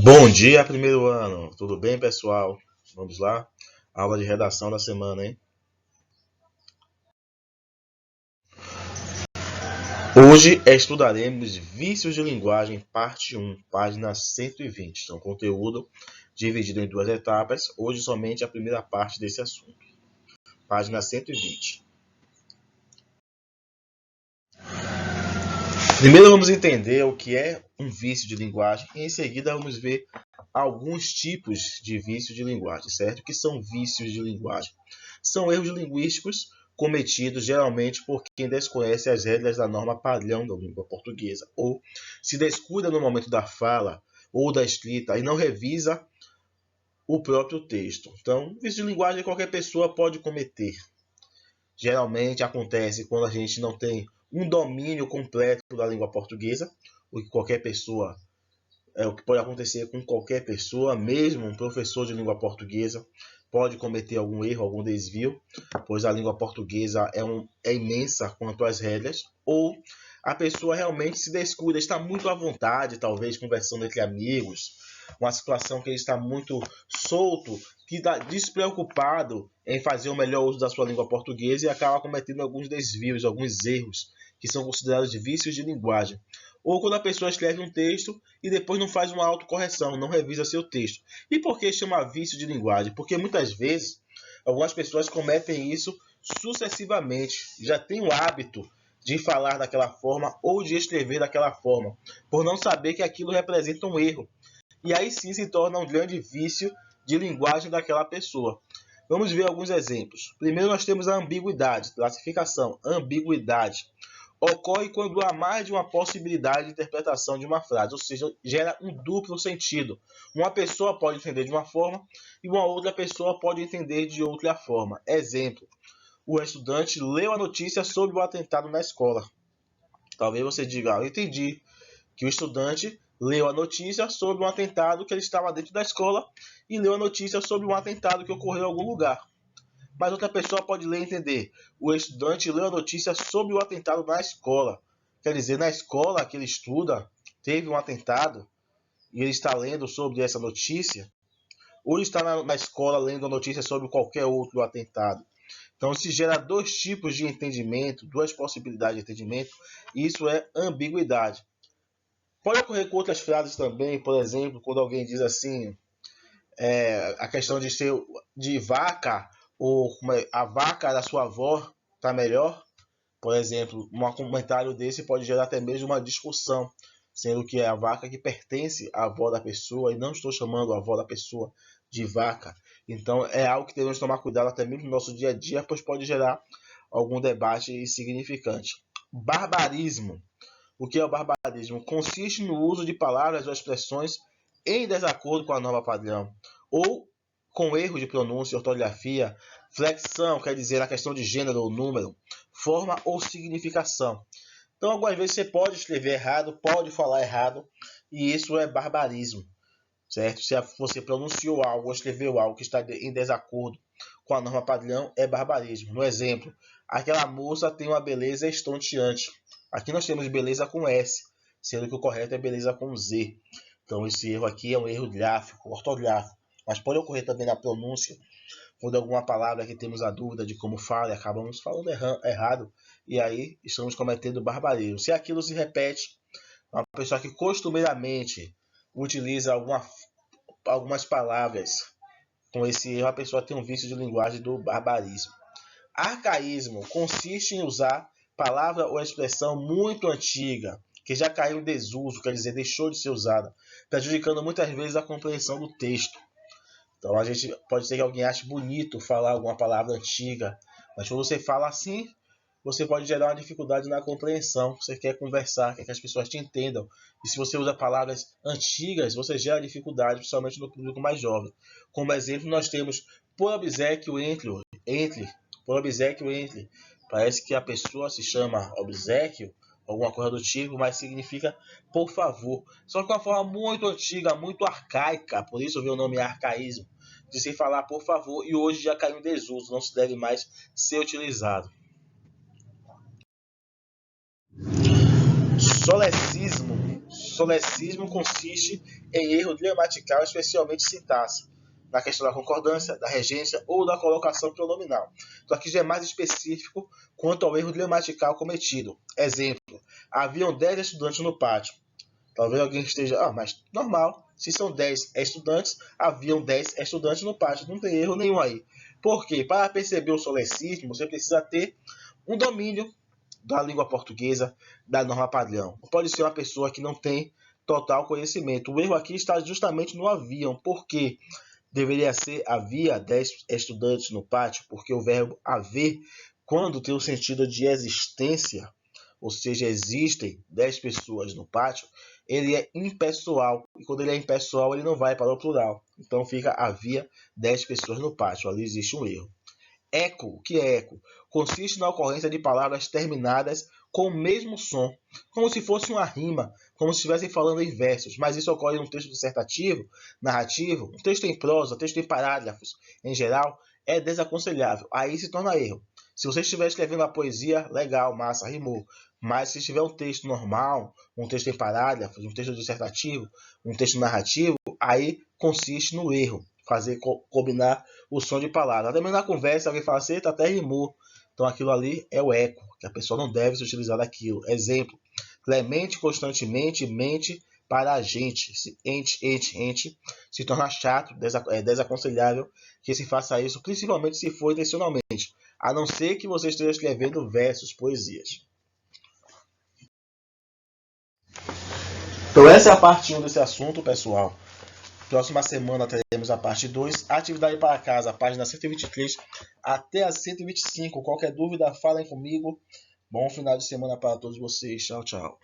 Bom dia, primeiro ano. Tudo bem, pessoal? Vamos lá. Aula de redação da semana, hein? Hoje estudaremos vícios de linguagem, parte 1, página 120. Então, conteúdo dividido em duas etapas. Hoje somente a primeira parte desse assunto. Página 120. Primeiro vamos entender o que é um vício de linguagem e em seguida vamos ver alguns tipos de vício de linguagem, certo? O que são vícios de linguagem? São erros linguísticos cometidos geralmente por quem desconhece as regras da norma padrão da língua portuguesa ou se descuida no momento da fala ou da escrita e não revisa o próprio texto. Então, vício de linguagem qualquer pessoa pode cometer. Geralmente acontece quando a gente não tem um domínio completo da língua portuguesa, o que qualquer pessoa o que pode acontecer com qualquer pessoa, mesmo um professor de língua portuguesa pode cometer algum erro, algum desvio, pois a língua portuguesa é imensa quanto às regras, ou a pessoa realmente se descuida, está muito à vontade, talvez conversando entre amigos, uma situação que ele está muito solto, que está despreocupado em fazer o melhor uso da sua língua portuguesa e acaba cometendo alguns desvios, alguns erros, que são considerados de vícios de linguagem. Ou quando a pessoa escreve um texto e depois não faz uma autocorreção, não revisa seu texto. E por que chama vício de linguagem? Porque muitas vezes algumas pessoas cometem isso sucessivamente, já têm o hábito de falar daquela forma ou de escrever daquela forma, por não saber que aquilo representa um erro. E aí sim se torna um grande vício de linguagem daquela pessoa. Vamos ver alguns exemplos. Primeiro nós temos a ambiguidade, classificação, ambiguidade. Ocorre quando há mais de uma possibilidade de interpretação de uma frase, ou seja, gera um duplo sentido. Uma pessoa pode entender de uma forma e uma outra pessoa pode entender de outra forma. Exemplo, o estudante leu a notícia sobre o atentado na escola. Talvez você diga, eu entendi que o estudante leu a notícia sobre um atentado que ele estava dentro da escola e leu a notícia sobre um atentado que ocorreu em algum lugar. Mas outra pessoa pode ler e entender. O estudante leu a notícia sobre o atentado na escola. Quer dizer, na escola que ele estuda, teve um atentado e ele está lendo sobre essa notícia, ou ele está na escola lendo a notícia sobre qualquer outro atentado. Então, se gera dois tipos de entendimento, duas possibilidades de entendimento, e isso é ambiguidade. Pode ocorrer com outras frases também, por exemplo, quando alguém diz assim, a questão de ser de vaca, ou a vaca da sua avó está melhor. Por exemplo, um comentário desse pode gerar até mesmo uma discussão, sendo que é a vaca que pertence à avó da pessoa e não estou chamando a avó da pessoa de vaca. Então é algo que devemos tomar cuidado até mesmo no nosso dia a dia, pois pode gerar algum debate insignificante. Barbarismo. O que é o barbarismo? Consiste no uso de palavras ou expressões em desacordo com a norma padrão, ou com erro de pronúncia, ortografia, flexão, quer dizer a questão de gênero ou número, forma ou significação. Então, algumas vezes você pode escrever errado, pode falar errado, e isso é barbarismo, certo? Se você pronunciou algo ou escreveu algo que está em desacordo com a norma padrão, é barbarismo. No exemplo, aquela moça tem uma beleza estonteante. Aqui nós temos beleza com S, sendo que o correto é beleza com Z. Então, esse erro aqui é um erro gráfico, ortográfico. Mas pode ocorrer também na pronúncia, quando alguma palavra que temos a dúvida de como fala e acabamos falando errado, e aí estamos cometendo barbarismo. Se aquilo se repete, uma pessoa que costumeiramente utiliza algumas palavras com esse erro, a pessoa tem um vício de linguagem do barbarismo. Arcaísmo consiste em usar palavra ou expressão muito antiga, que já caiu em desuso, quer dizer, deixou de ser usada, prejudicando muitas vezes a compreensão do texto. Então a gente pode ser que alguém ache bonito falar alguma palavra antiga, mas quando você fala assim, você pode gerar uma dificuldade na compreensão. Você quer conversar, quer que as pessoas te entendam. E se você usa palavras antigas, você gera dificuldade, principalmente no público mais jovem. Como exemplo, nós temos por obséquio entre, por obséquio entre. Parece que a pessoa se chama obséquio, alguma coisa do tipo, mas significa por favor. Só que uma forma muito antiga, muito arcaica, por isso veio o nome arcaísmo, de se falar por favor, e hoje já caiu em desuso, não se deve mais ser utilizado. Solecismo. solecismo consiste em erro gramatical, especialmente sintaxe, na questão da concordância, da regência ou da colocação pronominal. Então aqui já é mais específico quanto ao erro gramatical cometido. Exemplo, haviam 10 estudantes no pátio. Talvez alguém esteja, mas normal, se são 10 estudantes, haviam 10 estudantes no pátio, não tem erro nenhum aí. Por quê? Para perceber o solecismo, você precisa ter um domínio da língua portuguesa, da norma padrão. Pode ser uma pessoa que não tem total conhecimento. O erro aqui está justamente no haviam. Por quê? Deveria ser havia 10 estudantes no pátio, porque o verbo haver, quando tem o sentido de existência, ou seja, existem 10 pessoas no pátio, ele é impessoal. E quando ele é impessoal, ele não vai para o plural. Então fica havia 10 pessoas no pátio. Ali existe um erro. Eco, o que é eco? Consiste na ocorrência de palavras terminadas com o mesmo som, como se fosse uma rima, como se estivessem falando em versos, mas isso ocorre num texto dissertativo, narrativo, um texto em prosa, texto em parágrafos, em geral, é desaconselhável, aí se torna erro. Se você estiver escrevendo a poesia, legal, massa, rimou, mas se tiver um texto normal, um texto em parágrafos, um texto dissertativo, um texto narrativo, aí consiste no erro. Fazer combinar o som de palavras. Até mesmo na conversa, alguém fala assim, até rimou. Então aquilo ali é o eco, que a pessoa não deve se utilizar daquilo. Exemplo, Clemente constantemente mente para a gente. Ente se torna chato, desaconselhável que se faça isso, principalmente se for intencionalmente. A não ser que você esteja escrevendo versos, poesias. Então essa é a parte 1 desse assunto, pessoal. Próxima semana teremos a parte 2, atividade para casa, página 123 até a 125. Qualquer dúvida, falem comigo. Bom final de semana para todos vocês. Tchau, tchau.